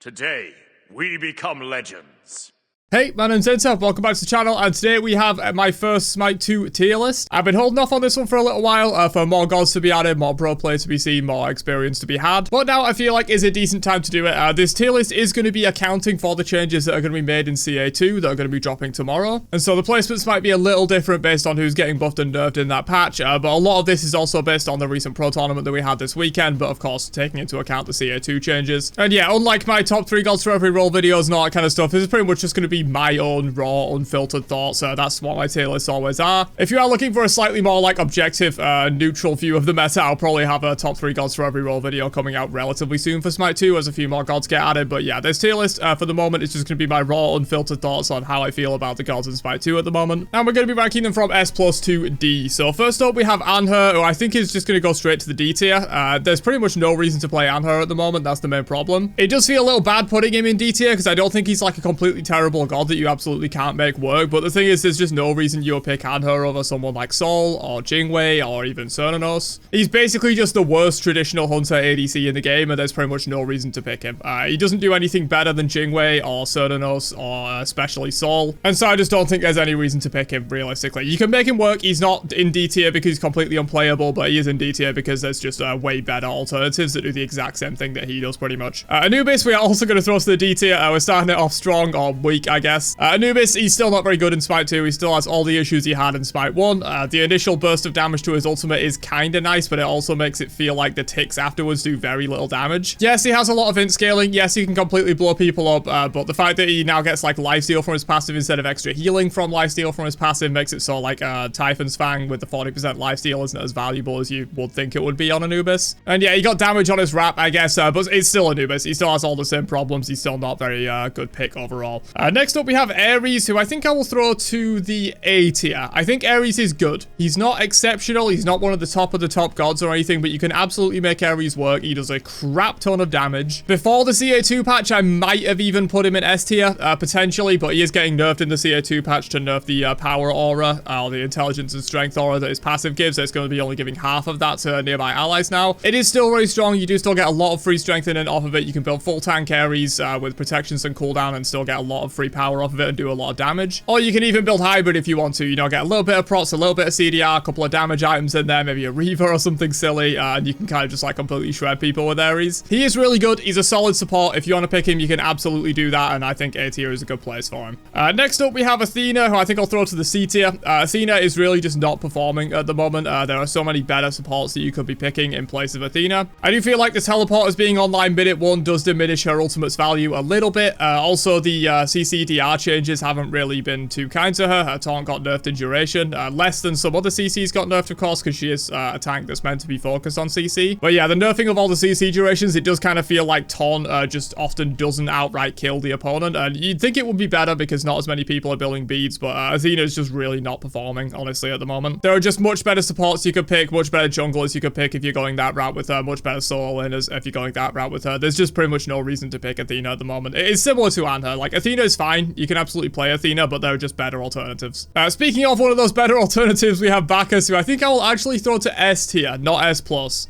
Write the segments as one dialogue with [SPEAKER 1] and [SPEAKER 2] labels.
[SPEAKER 1] Today, we become legends.
[SPEAKER 2] Hey, my name's Neath, welcome back to the channel, and today we have my first Smite 2 tier list. I've been holding off on this one for a little while, for more gods to be added, more pro play to be seen, more experience to be had, but now I feel like is a decent time to do it. This tier list is going to be accounting for the changes that are going to be made in CA2 that are going to be dropping tomorrow, and so the placements might be a little different based on who's getting buffed and nerfed in that patch, but a lot of this is also based on the recent pro tournament that we had this weekend, but of course taking into account the CA2 changes. And yeah, unlike my top 3 gods for every role videos and all that kind of stuff, this is pretty much just going to be my own raw, unfiltered thoughts. That's what my tier lists always are. If you are looking for a slightly more like objective, neutral view of the meta, I'll probably have a top 3 gods for every role video coming out relatively soon for Smite 2 as a few more gods get added. But yeah, this tier list for the moment is just going to be my raw, unfiltered thoughts on how I feel about the gods in Smite 2 at the moment. And we're going to be ranking them from S+ to D. So first up we have Anher, who I think is just going to go straight to the D tier. There's pretty much no reason to play Anher at the moment. That's the main problem. It does feel a little bad putting him in D tier because I don't think he's like a completely terrible god that you absolutely can't make work, but the thing is there's just no reason you would pick Anher over someone like Sol or Jingwei or even Susano. He's basically just the worst traditional hunter ADC in the game, and there's pretty much no reason to pick him. He doesn't do anything better than Jingwei or Susano or especially Sol, and so I just don't think there's any reason to pick him realistically. You can make him work. He's not in D tier because he's completely unplayable, but he is in D tier because there's just way better alternatives that do the exact same thing that he does pretty much. Anubis we are also going to throw to the D tier. We're starting it off strong or weak, I guess. Anubis, he's still not very good in Smite 2. He still has all the issues he had in Smite 1. The initial burst of damage to his ultimate is kind of nice, but it also makes it feel like the ticks afterwards do very little damage. Yes, he has a lot of int scaling. Yes, he can completely blow people up, but the fact that he now gets like lifesteal from his passive instead of extra healing from lifesteal from his passive makes it so like Typhon's Fang with the 40% lifesteal isn't as valuable as you would think it would be on Anubis. And yeah, he got damage on his wrap, I guess, but it's still Anubis. He still has all the same problems. He's still not very good pick overall. Next up we have Ares, who I think I will throw to the A tier. I think Ares is good. He's not exceptional. He's not one of the top gods or anything, but you can absolutely make Ares work. He does a crap ton of damage. Before the CA2 patch, I might have even put him in S tier, potentially, but he is getting nerfed in the CA2 patch to nerf the power aura, or the intelligence and strength aura that his passive gives. So it's going to be only giving half of that to nearby allies now. It is still very strong. You do still get a lot of free strengthening off of it. You can build full tank Ares with protections and cooldown and still get a lot of free power off of it and do a lot of damage. Or you can even build hybrid if you want to, you know, get a little bit of procs, a little bit of CDR, a couple of damage items in there, maybe a Reaver or something silly, and you can kind of just like completely shred people with Ares. He is really good. He's a solid support. If you want to pick him, you can absolutely do that, and I think A tier is a good place for him. Next up, we have Athena, who I think I'll throw to the C tier. Athena is really just not performing at the moment. There are so many better supports that you could be picking in place of Athena. I do feel like the teleporters being online minute 1 does diminish her ultimate's value a little bit. Also, the CC/DR changes haven't really been too kind to her. Her taunt got nerfed in duration, less than some other CCs got nerfed, of course, because she is a tank that's meant to be focused on CC. But yeah, the nerfing of all the CC durations, it does kind of feel like taunt just often doesn't outright kill the opponent, and you'd think it would be better because not as many people are building beads, but Athena is just really not performing, honestly, at the moment. There are just much better supports you could pick, much better junglers you could pick if you're going that route with her, much better solo laners if you're going that route with her. There's just pretty much no reason to pick Athena at the moment. It is similar to Anher. Like, Athena is fine. You can absolutely play Athena, but there are just better alternatives. Speaking of one of those better alternatives, we have Bacchus, who I think I will actually throw to S tier, not S+.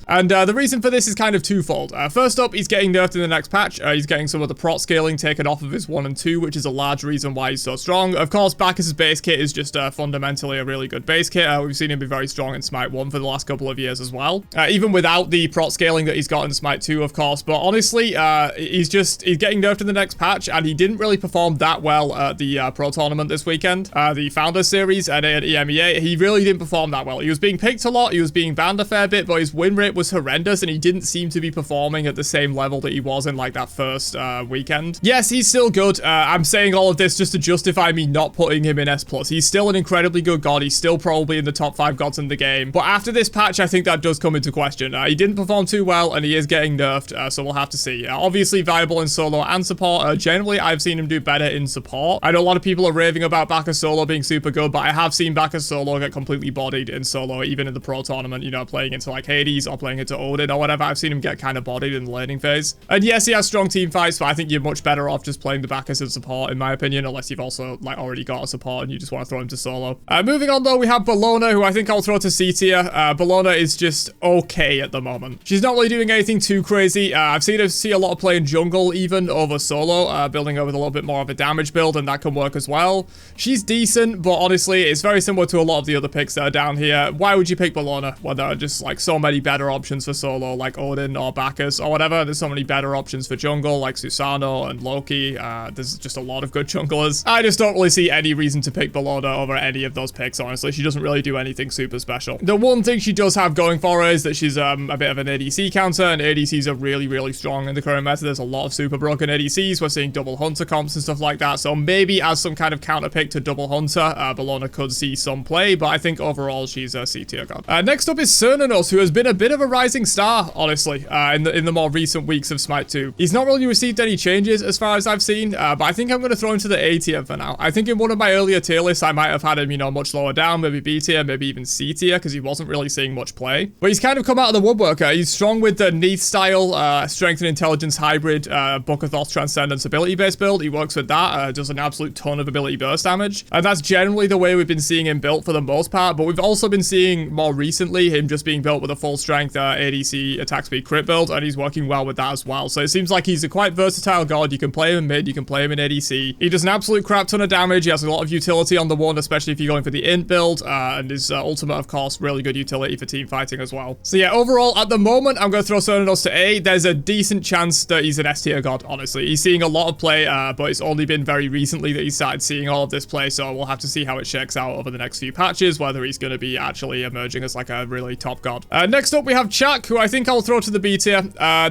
[SPEAKER 2] And the reason for this is kind of twofold. First up, he's getting nerfed in the next patch. He's getting some of the prot scaling taken off of his 1 and 2, which is a large reason why he's so strong. Of course, Bacchus' base kit is just fundamentally a really good base kit. We've seen him be very strong in Smite 1 for the last couple of years as well. Even without the prot scaling that he's got in Smite 2, of course. But honestly, he's getting nerfed in the next patch, and he didn't really perform that well at the pro tournament this weekend. The Founder Series at EMEA, he really didn't perform that well. He was being picked a lot, he was being banned a fair bit, but his win rate was horrendous, and he didn't seem to be performing at the same level that he was in like that first weekend. Yes, he's still good. I'm saying all of this just to justify me not putting him in S+. He's still an incredibly good god. He's still probably in the top 5 gods in the game. But after this patch, I think that does come into question. He didn't perform too well, and he is getting nerfed, so we'll have to see. Obviously, viable in solo and support. Generally, I've seen him do better in support. I know a lot of people are raving about Bacchus solo being super good, but I have seen Bacchus solo get completely bodied in solo, even in the pro tournament, you know, playing into like Hades or playing into Odin or whatever. I've seen him get kind of bodied in the laning phase. And yes, he has strong team fights, but I think you're much better off just playing the Bacchus as support, in my opinion, unless you've also like already got a support and you just want to throw him to solo. Moving on though, we have Bellona, who I think I'll throw to C tier. Bellona is just okay at the moment. She's not really doing anything too crazy. I've seen her see a lot of play in jungle even over solo, building her with a little bit more of a damage build, and that can work as well. She's decent, but honestly, it's very similar to a lot of the other picks that are down here. Why would you pick Bellona when there are just like so many better options for solo, like Odin or Bacchus or whatever? There's so many better options for jungle, like Susano and Loki. There's just a lot of good junglers. I just don't really see any reason to pick Bellona over any of those picks, honestly. She doesn't really do anything super special. The one thing she does have going for her is that she's a bit of an ADC counter, and ADCs are really, really strong in the current meta. There's a lot of super broken ADCs. We're seeing double hunter comps and stuff like that, so maybe as some kind of counter pick to double hunter, Bellona could see some play, but I think overall she's a C tier god. Next up is Susano, who has been a bit of a rising star, honestly, in the more recent weeks of Smite 2. He's not really received any changes as far as I've seen, but I think I'm going to throw him to the A tier for now. I think in one of my earlier tier lists, I might have had him, you know, much lower down, maybe B tier, maybe even C tier, because he wasn't really seeing much play. But he's kind of come out of the woodwork. He's strong with the Neath style, strength and intelligence hybrid, Book of Thoth Transcendence ability-based build. He works with that, does an absolute ton of ability burst damage. And that's generally the way we've been seeing him built for the most part, but we've also been seeing more recently him just being built with a full strength ADC attack speed crit build, and he's working well with that as well. So it seems like he's a quite versatile god. You can play him in mid, you can play him in ADC. He does an absolute crap ton of damage. He has a lot of utility on the one, especially if you're going for the int build, and his ultimate, of course, really good utility for team fighting as well. So yeah, overall, at the moment, I'm going to throw Sonanos to A. There's a decent chance that he's an S tier god, honestly. He's seeing a lot of play, but it's only been very recently that he started seeing all of this play, so we'll have to see how it shakes out over the next few patches, whether he's going to be actually emerging as like a really top god. Next up, we have Chak, who I think I'll throw to the B tier.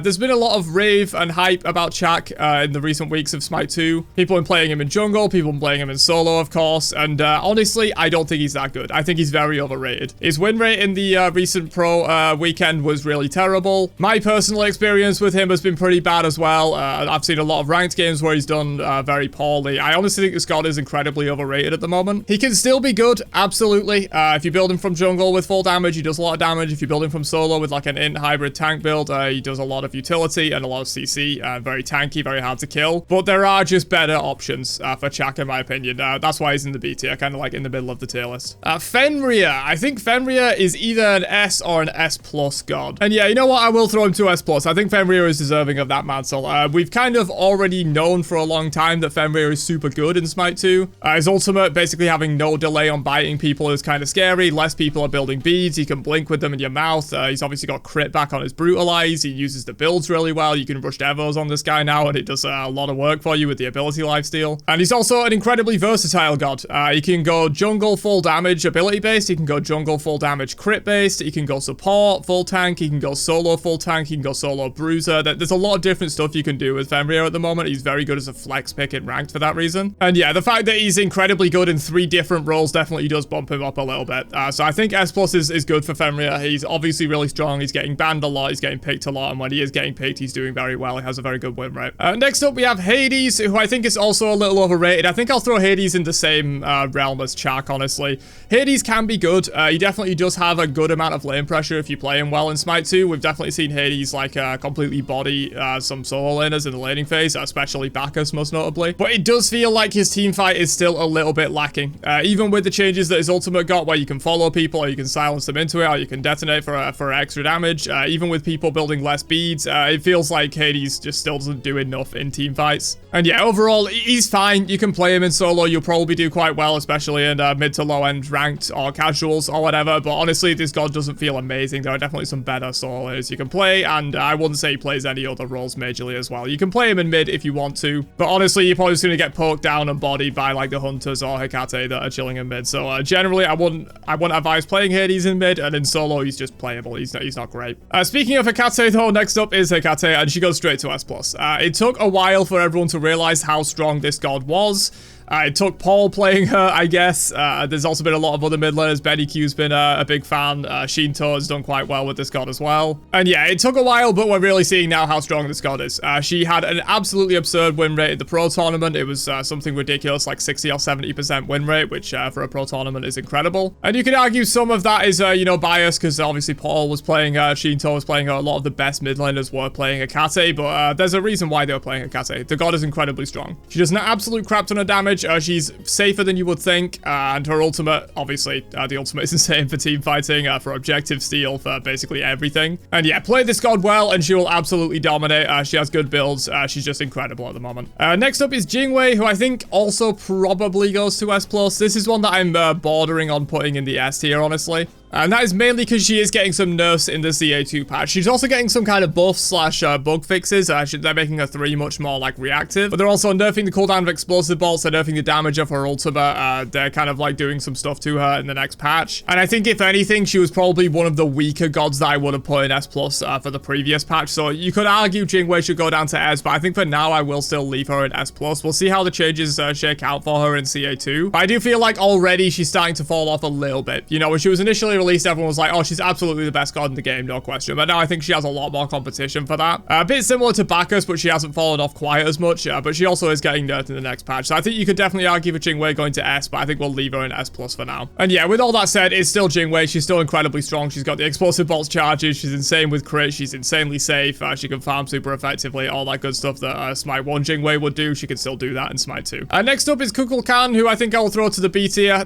[SPEAKER 2] There's been a lot of rave and hype about Chak in the recent weeks of Smite 2. People have been playing him in jungle, people have been playing him in solo, of course, and honestly, I don't think he's that good. I think he's very overrated. His win rate in the recent pro weekend was really terrible. My personal experience with him has been pretty bad as well. I've seen a lot of ranked games where he's done very poorly. I honestly think this god is incredibly overrated at the moment. He can still be good, absolutely. If you build him from jungle with full damage, he does a lot of damage. If you build him from solo with like an int hybrid tank build, he does a lot of utility and a lot of CC. Very tanky, very hard to kill. But there are just better options for Chak, in my opinion. That's why he's in the B tier, kind of like in the middle of the tier list. Fenrir. I think Fenrir is either an S or an S plus god. And yeah, you know what? I will throw him to S plus. I think Fenrir is deserving of that mantle. We've kind of already known for a long time that Fenrir is super good in Smite 2. His ultimate, basically having no delay on biting people, is kind of scary. Less people are building beads. You can blink with them in your mouth. He's obviously got crit back on his brutalize. He uses the builds really well. You can rush devos on this guy now, and it does a lot of work for you with the ability lifesteal. And he's also an incredibly versatile god. He can go jungle full damage ability based. He can go jungle full damage crit based. He can go support full tank. He can go solo full tank. He can go solo bruiser. There's a lot of different stuff you can do with Fenrir at the moment. He's very good as a flex pick in ranked for that reason. And yeah, the fact that he's incredibly good in 3 different roles definitely does bump him up a little bit. So I think S plus is good for Fenrir. He's obviously really strong. He's getting banned a lot. He's getting picked a lot. And when he is getting picked, he's doing very well. He has a very good win rate. Next up, we have Hades, who I think is also a little overrated. I think I'll throw Hades in the same realm as Chak, honestly. Hades can be good. He definitely does have a good amount of lane pressure if you play him well in Smite 2. We've definitely seen Hades like completely body some solo laners in the laning phase, especially Bacchus most notably. But it does feel like his team fight is still a little bit lacking. Even with the changes that his ultimate got, where you can follow people, or you can silence them into it, or you can detonate for extra damage, even with people building less beads, it feels like Hades just still doesn't do enough in team fights. And yeah, overall, he's fine. You can play him in solo. You'll probably do quite well, especially in mid to low end ranked or casuals or whatever. But honestly, this god doesn't feel amazing. There are definitely some better solo laners you can play, and I wouldn't say he plays any other roles majorly as well. You can play him in mid if you want to, but honestly, you're probably just going to get poked down and bodied by like the hunters or Hecate that are chilling in mid. So generally, I wouldn't advise playing Hades in mid, and in solo, he's just playable. He's not great. Speaking of Hecate though, next up is Hecate, and she goes straight to S plus. It took a while for everyone to realize how strong this god was. It took Paul playing her, I guess. There's also been a lot of other mid laners. Benny Q's been a big fan. Shinto has done quite well with this god as well. And yeah, it took a while, but we're really seeing now how strong this god is. She had an absolutely absurd win rate in the pro tournament. It was something ridiculous, like 60 or 70% win rate, which for a pro tournament is incredible. And you could argue some of that is, you know, biased, because obviously Paul was playing Shinto was playing her. A lot of the best mid laners were playing Akate, but there's a reason why they were playing Akate. The god is incredibly strong. She does an absolute crap ton of damage. She's safer than you would think, and her ultimate, obviously, the ultimate is insane for team fighting, for objective steal, for basically everything. And yeah, play this god well, and she will absolutely dominate. She has good builds. She's just incredible at the moment. Next up is Jingwei, who I think also probably goes to S+. This is one that I'm bordering on putting in the S tier, honestly. And that is mainly because she is getting some nerfs in the CA2 patch. She's also getting some kind of buff slash bug fixes. They're making her 3 much more like reactive. But they're also nerfing the cooldown of explosive bolts. They're nerfing the damage of her ultimate. They're kind of like doing some stuff to her in the next patch. And I think if anything, she was probably one of the weaker gods that I would have put in S+ for the previous patch. So you could argue Jingwei should go down to S, but I think for now I will still leave her in S+. We'll see how the changes shake out for her in CA2. But I do feel like already she's starting to fall off a little bit. You know, when she was initially released, everyone was like, oh, she's absolutely the best god in the game, no question. But now I think she has a lot more competition for that. A bit similar to Bacchus, but she hasn't fallen off quite as much. But she also is getting nerfed in the next patch. So I think you could definitely argue for Jingwei going to S, but I think we'll leave her in S+ for now. And yeah, with all that said, it's still Jingwei. She's still incredibly strong. She's got the explosive bolts charges. She's insane with crit. She's insanely safe. She can farm super effectively. All that good stuff that Smite 1 Jingwei would do. She can still do that in Smite 2. Next up is Kulan, who I think I'll throw to the B tier.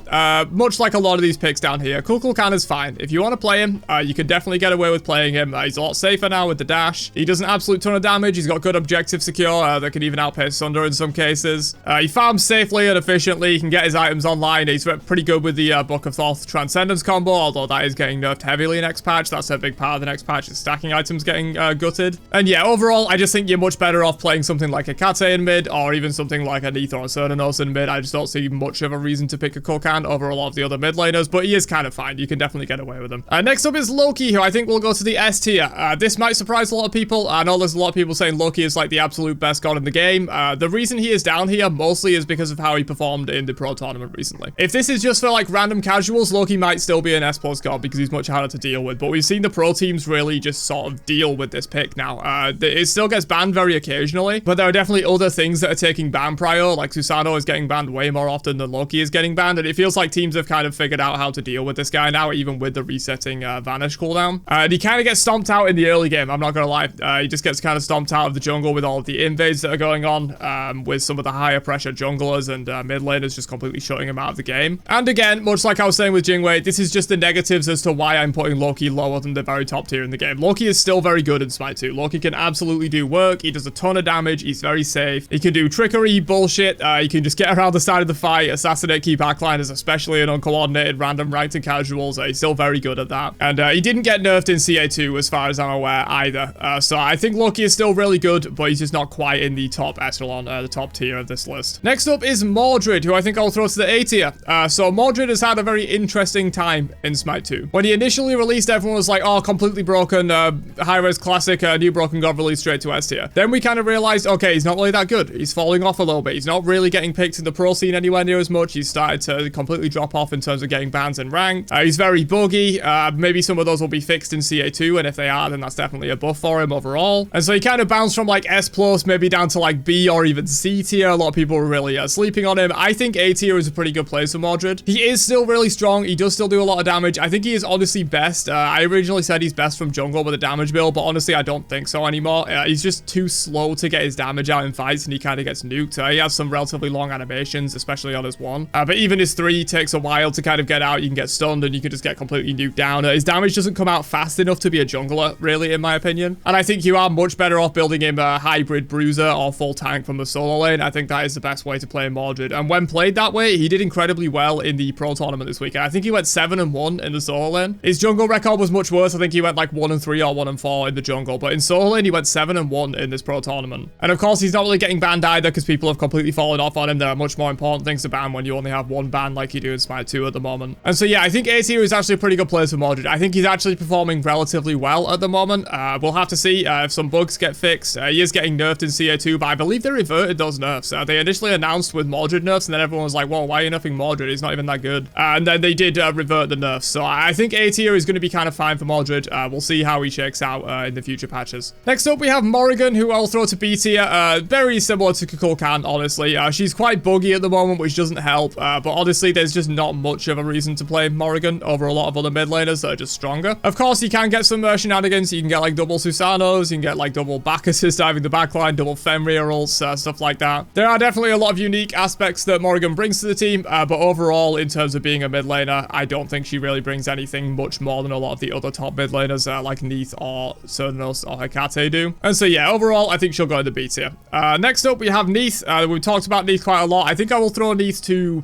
[SPEAKER 2] Much like a lot of these picks down here, Kulan is fine. If you want to play him, you can definitely get away with playing him. He's a lot safer now with the dash. He does an absolute ton of damage. He's got good objective secure that can even outpace Sunder in some cases. He farms safely and efficiently. He can get his items online. He's pretty good with the Book of Thoth Transcendence combo, although that is getting nerfed heavily next patch. That's a big part of the next patch, is stacking items getting gutted. And yeah, overall, I just think you're much better off playing something like a Akate in mid, or even something like a Neath or a Susano in mid. I just don't see much of a reason to pick a Kulan over a lot of the other mid laners, but he is kind of fine. You can definitely get away with him. Next up is Loki, who I think will go to the S tier. This might surprise a lot of people. I know there's a lot of people saying Loki is like the absolute best god in the game. The reason he is down here mostly is because of how he performed in the pro tournament recently. If this is just for like random casuals, Loki might still be an S+ god because he's much harder to deal with, but we've seen the pro teams really just sort of deal with this pick now. It still gets banned very occasionally, but there are definitely other things that are taking ban prior, like Susano is getting banned way more often than Loki is getting banned, and it feels like teams have kind of figured out how to deal with this guy now, even with the resetting Vanish cooldown. And he kind of gets stomped out in the early game, I'm not gonna lie. He just gets kind of stomped out of the jungle with all of the invades that are going on, with some of the higher pressure junglers and mid laners just completely shutting him out of the game. And again, much like I was saying with Jingwei, this is just the negatives as to why I'm putting Loki lower than the very top tier in the game. Loki is still very good in Smite 2. Loki can absolutely do work. He does a ton of damage. He's very safe. He can do trickery, bullshit. He can just get around the side of the fight, assassinate key backliners, especially in uncoordinated random ranked and casuals. He's still very good at that. And he didn't get nerfed in CA2 as far as I'm aware either. So I think Loki is still really good, but he's just not quite in the top echelon, the top tier of this list. Next up is Mordred, who I think I'll throw to the A tier. So Mordred has had a very interesting time in Smite 2. When he initially released, everyone was like, oh, completely broken, high-res classic, new broken god released straight to S tier. Then we kind of realized, okay, he's not really that good. He's falling off a little bit. He's not really getting picked in the pro scene anywhere near as much. He's started to completely drop off in terms of getting bans and ranked. He's very buggy. Maybe some of those will be fixed in CA2, and if they are, then that's definitely a buff for him overall. And so he kind of bounced from like S+, maybe down to like B or even C tier. A lot of people were really sleeping on him. I think A tier is a pretty good place for Mordred. He is still really strong. He does still do a lot of damage. I think he is honestly best. I originally said he's best from jungle with a damage build, but honestly, I don't think so anymore. He's just too slow to get his damage out in fights, and he kind of gets nuked. He has some relatively long animations, especially on his 1. But even his 3 takes a while to kind of get out. You can get stunned, and you can just get completely nuked down. His damage doesn't come out fast enough to be a jungler, really, in my opinion. And I think you are much better off building him a hybrid bruiser or full tank from the solo lane. I think that is the best way to play Mordred. And when played that way, he did incredibly well in the pro tournament this weekend. I think he went 7-1 in the solo lane. His jungle record was much worse. I think he went like 1-3 or 1-4 in the jungle. But in solo lane, he went 7-1 in this pro tournament. And of course, he's not really getting banned either because people have completely fallen off on him. There are much more important things to ban when you only have one ban like you do in Smite 2 at the moment. And so yeah, I think A tier is actually a pretty good place for Mordred. I think he's actually performing relatively well at the moment. We'll have to see if some bugs get fixed. He is getting nerfed in CA2, but I believe they reverted those nerfs. They initially announced with Mordred nerfs, and then everyone was like, whoa, why are you nerfing Mordred? He's not even that good. And then they did revert the nerfs. So I think A tier is going to be kind of fine for Mordred. We'll see how he shakes out in the future patches. Next up, we have Morrigan, who I'll throw to B tier. Very similar to Kulan, honestly. She's quite buggy at the moment, which doesn't help. But honestly, there's just not much of a reason to play Morrigan over a lot of other mid laners that are just stronger. Of course, you can get some shenanigans. You can get like double Susanos, you can get like double back assist diving the backline, double Fenrir ults, stuff like that. There are definitely a lot of unique aspects that Morrigan brings to the team, but overall, in terms of being a mid laner, I don't think she really brings anything much more than a lot of the other top mid laners like Neath or Susano or Hecate do. And so yeah, overall, I think she'll go in the B tier. Next up, we have Neath. We've talked about Neath quite a lot. I think I will throw Neath to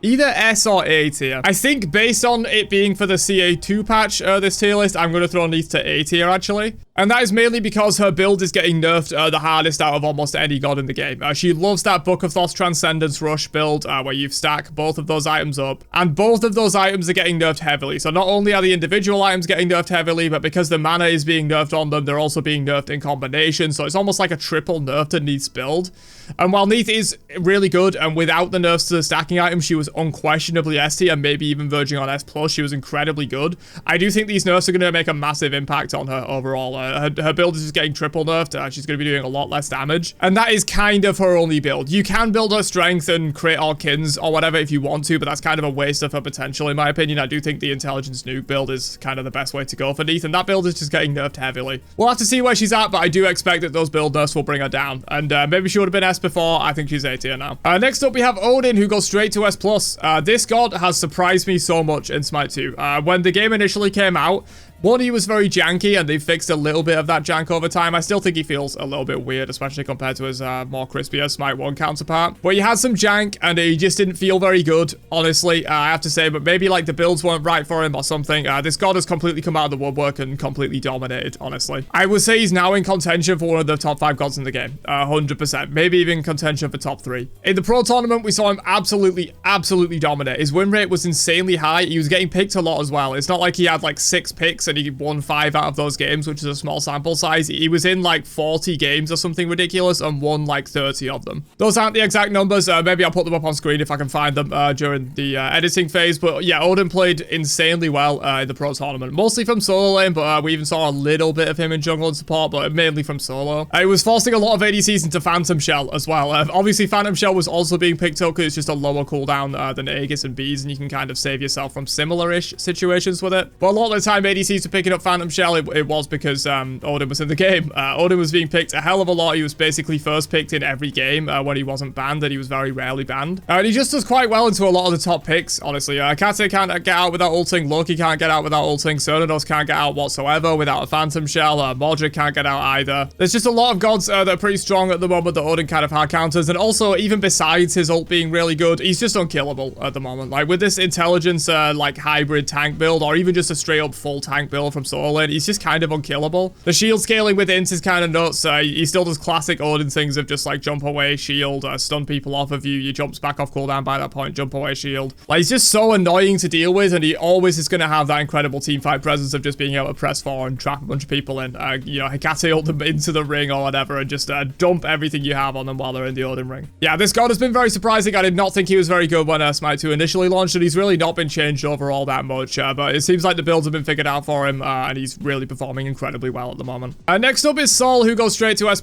[SPEAKER 2] either S or A tier. I think based on it being for the CA2 patch, this tier list, I'm going to throw Neath to A tier actually. And that is mainly because her build is getting nerfed the hardest out of almost any god in the game. She loves that Book of Thoth Transcendence Rush build where you stack both of those items up. And both of those items are getting nerfed heavily. So not only are the individual items getting nerfed heavily, but because the mana is being nerfed on them, they're also being nerfed in combination. So it's almost like a triple nerf to Neath's build. And while Neath is really good, and without the nerfs to the stacking items, she was unquestionably S tier, maybe even verging on S+. She was incredibly good. I do think these nerfs are going to make a massive impact on her overall. Her build is just getting triple nerfed. She's going to be doing a lot less damage. And that is kind of her only build. You can build her strength and create all kins or whatever if you want to, but that's kind of a waste of her potential in my opinion. I do think the intelligence nuke build is kind of the best way to go for Neath, and that build is just getting nerfed heavily. We'll have to see where she's at, but I do expect that those build nerfs will bring her down. And maybe she would have been S before. I think she's A tier now. Next up, we have Odin, who goes straight to S+. This god has surprised me so much in Smite 2. When the game initially came out, one, he was very janky, and they fixed a little bit of that jank over time. I still think he feels a little bit weird, especially compared to his more crispier Smite 1 counterpart. But he had some jank, and he just didn't feel very good, honestly, I have to say. But maybe, like, the builds weren't right for him or something. This god has completely come out of the woodwork and completely dominated, honestly. I would say he's now in contention for one of the top 5 gods in the game. 100%. Maybe even contention for top 3. In the Pro Tournament, we saw him absolutely dominate. His win rate was insanely high. He was getting picked a lot as well. It's not like he had, like, 6 picks and he won 5 out of those games, which is a small sample size. He was in like 40 games or something ridiculous and won like 30 of them. Those aren't the exact numbers. Maybe I'll put them up on screen if I can find them during the editing phase. But yeah, Odin played insanely well in the Pro Tournament, mostly from solo lane, but we even saw a little bit of him in jungle and support, but mainly from solo. He was forcing a lot of ADCs into Phantom Shell as well. Obviously, Phantom Shell was also being picked up because it's just a lower cooldown than Aegis and Bees, and you can kind of save yourself from similar-ish situations with it. But a lot of the time, ADCs were picking up Phantom Shell. It was because Odin was in the game. Odin was being picked a hell of a lot. He was basically first picked in every game when he wasn't banned, and he was very rarely banned. And he just does quite well into a lot of the top picks, honestly. Kate can't get out without ulting. Loki can't get out without ulting. Cernados can't get out whatsoever without a Phantom Shell. Mordred can't get out either. There's just a lot of gods that are pretty strong at the moment that Odin kind of hard counters. And also, even besides his ult being really good, he's just unkillable at the moment. Like, with this intelligence, like, hybrid tank build, or even just a straight up full tank build from solo lane, he's just kind of unkillable. The shield scaling with Int is kind of nuts. He still does classic Odin things of just like jump away, shield, stun people off of you. You jumps back off cooldown by that point, jump away, shield. Like, he's just so annoying to deal with, and he always is going to have that incredible teamfight presence of just being able to press forward and trap a bunch of people in. You know, Hecate ult them into the ring or whatever and just dump everything you have on them while they're in the Odin ring. Yeah, this god has been very surprising. I did not think he was very good when Smite 2 initially launched, and he's really not been changed overall that much, but it seems like the builds have been figured out for him, and he's really performing incredibly well at the moment. Next up is Sol, who goes straight to S+.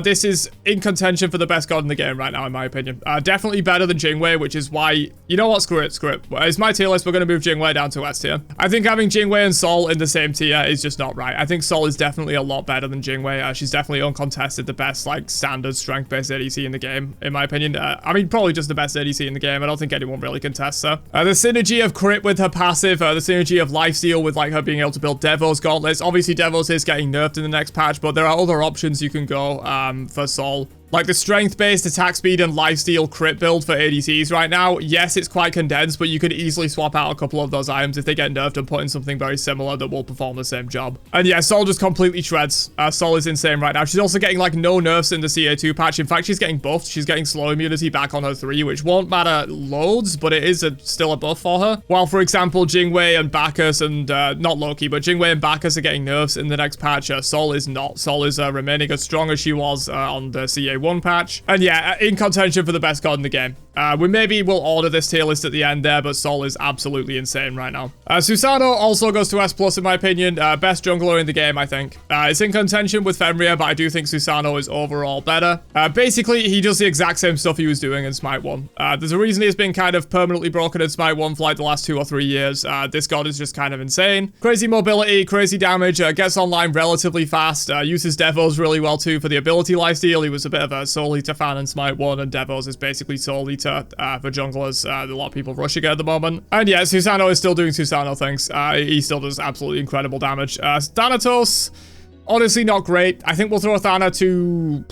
[SPEAKER 2] This is in contention for the best god in the game right now, in my opinion. Definitely better than Jingwei, which is why, you know what, screw it. It's my tier list. We're going to move Jingwei down to S tier. I think having Jingwei and Sol in the same tier is just not right. I think Sol is definitely a lot better than Jingwei. She's definitely uncontested the best, like, standard strength-based ADC in the game, in my opinion. I mean, probably just the best ADC in the game. I don't think anyone really contests her. The synergy of crit with her passive, the synergy of lifesteal with, like, her being able to build Devos gauntlets. Obviously, Devos is getting nerfed in the next patch, but there are other options you can go for Sol Like the strength-based attack speed and lifesteal crit build for ADCs right now, yes, it's quite condensed, but you could easily swap out a couple of those items if they get nerfed and put in something very similar that will perform the same job. And yeah, Sol just completely shreds. Sol is insane right now. She's also getting like no nerfs in the CA2 patch. In fact, she's getting buffed. She's getting slow immunity back on her 3, which won't matter loads, but it is still a buff for her. While, for example, Jingwei and Bacchus and, not Loki, but Jingwei and Bacchus are getting nerfs in the next patch. Sol is not. Sol is remaining as strong as she was on the CA1 patch. And yeah, in contention for the best god in the game. Maybe we'll order this tier list at the end there, but Sol is absolutely insane right now. Susano also goes to S+, in my opinion. Best jungler in the game, I think. It's in contention with Fenrir, but I do think Susano is overall better. Basically, he does the exact same stuff he was doing in Smite 1. There's a reason he's been kind of permanently broken in Smite 1 for like the last 2 or 3 years. This god is just kind of insane. Crazy mobility, crazy damage, gets online relatively fast, uses Devos really well too for the ability lifesteal. He was a bit of a soul eater fan in Smite 1, and Devos is basically soul eater for junglers. A lot of people rushing it at the moment. And yeah, Susano is still doing Susano things. He still does absolutely incredible damage. Thanatos, honestly not great. I think we'll throw Thana to...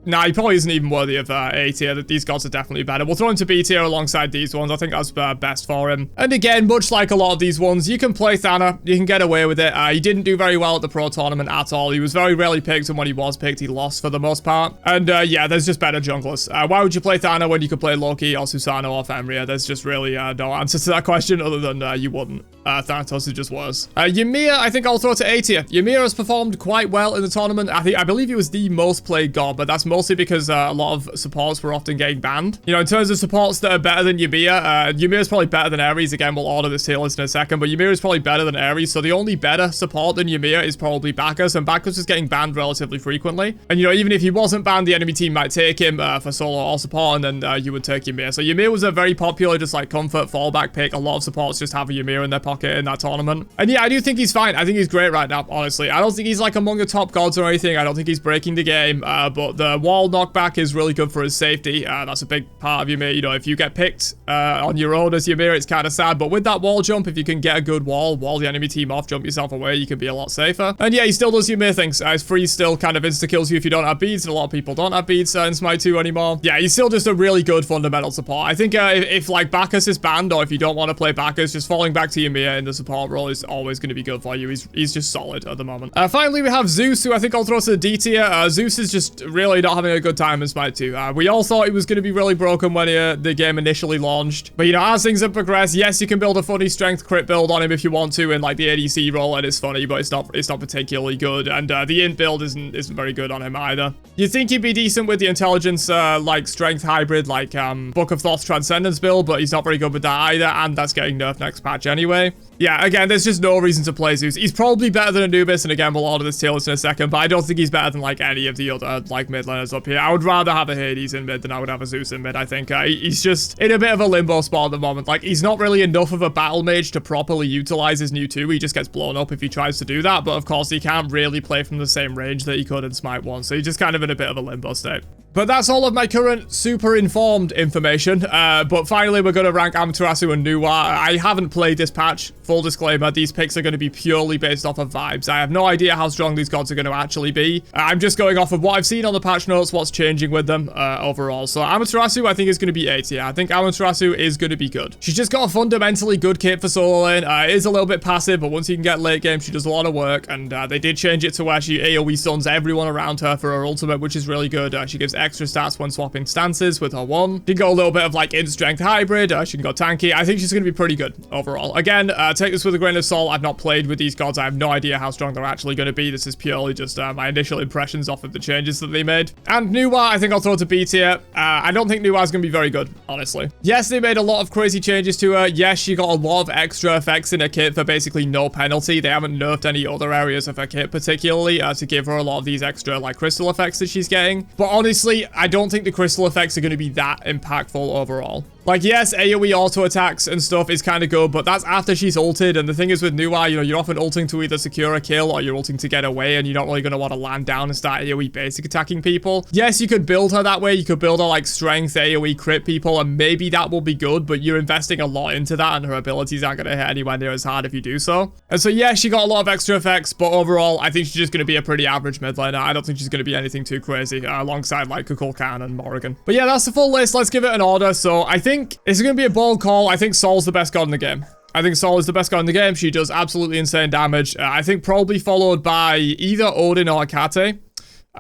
[SPEAKER 2] Nah, he probably isn't even worthy of A tier. These gods are definitely better. We'll throw him to B tier alongside these ones. I think that's best for him. And again, much like a lot of these ones, you can play Thana. You can get away with it. He didn't do very well at the pro tournament at all. He was very rarely picked, and when he was picked, he lost for the most part. And yeah, there's just better junglers. Why would you play Thana when you could play Loki or Susano or Fenrir? There's just really no answer to that question other than you wouldn't. Thanatos is just worse. Ymir, I think I'll throw to A tier. Ymir has performed quite well in the tournament. I believe he was the most played god, but that's mostly because a lot of supports were often getting banned. You know, in terms of supports that are better than Ymir, Ymir is probably better than Ares. Again, we'll order this tier list in a second, but Ymir is probably better than Ares, so the only better support than Ymir is probably Bacchus, and Bacchus is getting banned relatively frequently. And, you know, even if he wasn't banned, the enemy team might take him for solo or support, and then you would take Ymir. So Ymir was a very popular, just like comfort fallback pick. A lot of supports just have a Ymir in their pocket in that tournament. And yeah, I do think he's fine. I think he's great right now, honestly. I don't think he's like among the top gods or anything. I don't think he's breaking the game, but the wall knockback is really good for his safety. That's a big part of Ymir. You know, if you get picked on your own as Ymir, it's kind of sad, but with that wall jump, if you can get a good wall the enemy team off, jump yourself away, you can be a lot safer. And yeah, he still does Ymir things. His freeze still kind of insta-kills you if you don't have beads, and a lot of people don't have beads in Smite 2 anymore. Yeah, he's still just a really good fundamental support. I think if like Bacchus is banned, or if you don't want to play Bacchus, just falling back to Ymir in the support role is always going to be good for you. He's just solid at the moment. Finally, we have Zeus, who I think I'll throw to the D tier. Zeus is just really not having a good time in Smite 2. We all thought he was going to be really broken when the game initially launched. But, you know, as things have progressed, yes, you can build a funny strength crit build on him if you want to in, like, the ADC role, and it's funny, but it's not particularly good. And the int build isn't very good on him either. You'd think he'd be decent with the intelligence, like, strength hybrid, like, Book of Thoth Transcendence build, but he's not very good with that either, and that's getting nerfed next patch anyway. Yeah, again, there's just no reason to play Zeus. He's probably better than Anubis, and again, we'll order this tier list in a second, but I don't think he's better than, like, any of the other, like, mid laners up here. I would rather have a Hades in mid than I would have a Zeus in mid, I think. He's just in a bit of a limbo spot at the moment. Like, he's not really enough of a battle mage to properly utilize his new 2. He just gets blown up if he tries to do that, but of course, he can't really play from the same range that he could in Smite 1, so he's just kind of in a bit of a limbo state. But that's all of my current super informed information. But finally, we're going to rank Amasu and Nua. I haven't played this patch. Full disclaimer, these picks are going to be purely based off of vibes. I have no idea how strong these gods are going to actually be. I'm just going off of what I've seen on the patch notes, what's changing with them overall. So Amasu, I think, is going to be A tier. I think Amasu is going to be good. She's just got a fundamentally good kit for solo lane. It is a little bit passive, but once you can get late game, she does a lot of work. And they did change it to where she AoE stuns everyone around her for her ultimate, which is really good. She gives extra stats when swapping stances with her 1. She can go a little bit of like int strength hybrid. She can go tanky. I think she's going to be pretty good overall. Again, take this with a grain of salt. I've not played with these gods. I have no idea how strong they're actually going to be. This is purely just my initial impressions off of the changes that they made. And Nua, I think I'll throw to B tier. I don't think Nua is going to be very good, honestly. Yes, they made a lot of crazy changes to her. Yes, she got a lot of extra effects in her kit for basically no penalty. They haven't nerfed any other areas of her kit particularly to give her a lot of these extra like crystal effects that she's getting. But honestly, I don't think the crystal effects are going to be that impactful overall. Like, yes, AoE auto attacks and stuff is kind of good, but that's after she's ulted. And the thing is with Nua, you know, you're often ulting to either secure a kill or you're ulting to get away, and you're not really going to want to land down and start AoE basic attacking people. Yes, you could build her that way. You could build her like strength, AoE crit people, and maybe that will be good, but you're investing a lot into that, and her abilities aren't going to hit anywhere near as hard if you do so. And so, yeah, she got a lot of extra effects, but overall, I think she's just going to be a pretty average mid laner. I don't think she's going to be anything too crazy alongside like Kulan and Morrigan. But yeah, that's the full list. Let's give it an order. So I think it's going to be a bold call. I think Sol's the best god in the game. I think Sol is the best god in the game. She does absolutely insane damage. I think probably followed by either Odin or Hecate.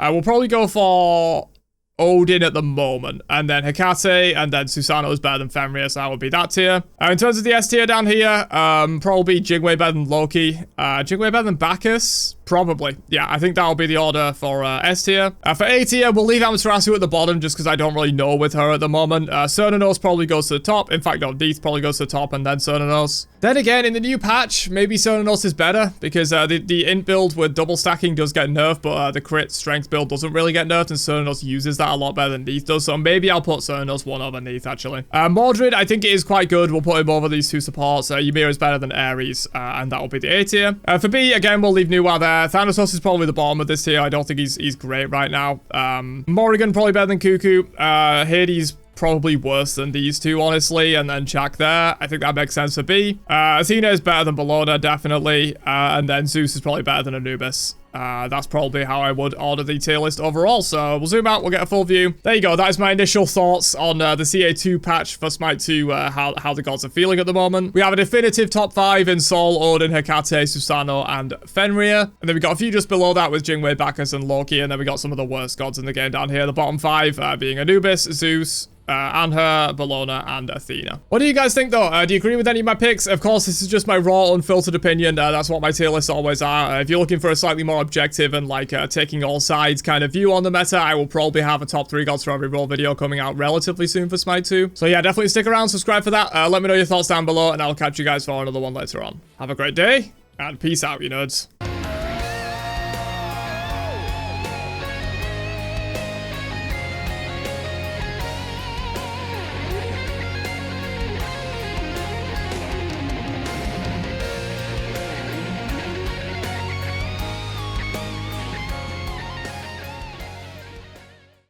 [SPEAKER 2] We'll probably go for Odin at the moment, and then Hecate, and then Susano is better than Fenrir, so that would be that tier. In terms of the S tier down here, probably Jingwei better than Loki. Jingwei better than Bacchus? Probably. Yeah, I think that'll be the order for S tier. For A tier, we'll leave Amasu at the bottom just because I don't really know with her at the moment. Cernanos probably goes to the top. In fact, no, Neath probably goes to the top and then Cernanos. Then again, in the new patch, maybe Cernanos is better because the int build with double stacking does get nerfed, but the crit strength build doesn't really get nerfed, and Cernanos uses that a lot better than Neath does, so maybe I'll put Cernanos one over Neath, actually. Mordred, I think it is quite good. We'll put him over these two supports. Ymir is better than Ares, and that will be the A tier. For B, again, we'll leave Nua there. Thanatos is probably the bottom of this tier. I don't think he's great right now. Morrigan, probably better than Cuckoo. Hades, probably worse than these two, honestly, and then Chak there. I think that makes sense for B. Athena is better than Bellona, definitely, and then Zeus is probably better than Anubis. That's probably how I would order the tier list overall. So we'll zoom out, we'll get a full view. There you go. That is my initial thoughts on the CA2 patch for Smite 2, how the gods are feeling at the moment. We have a definitive top 5 in Sol, Odin, Hecate, Susano, and Fenrir. And then we got a few just below that with Jingwei, Bacchus, and Loki. And then we got some of the worst gods in the game down here. The bottom 5 being Anubis, Zeus, Anher, Bellona, and Athena. What do you guys think, though? Do you agree with any of my picks? Of course, this is just my raw, unfiltered opinion. That's what my tier lists always are. If you're looking for a slightly more objective and, like, taking all sides kind of view on the meta, I will probably have a top 3 gods for every role video coming out relatively soon for Smite 2. So, yeah, definitely stick around, subscribe for that. Let me know your thoughts down below, and I'll catch you guys for another one later on. Have a great day, and peace out, you nerds.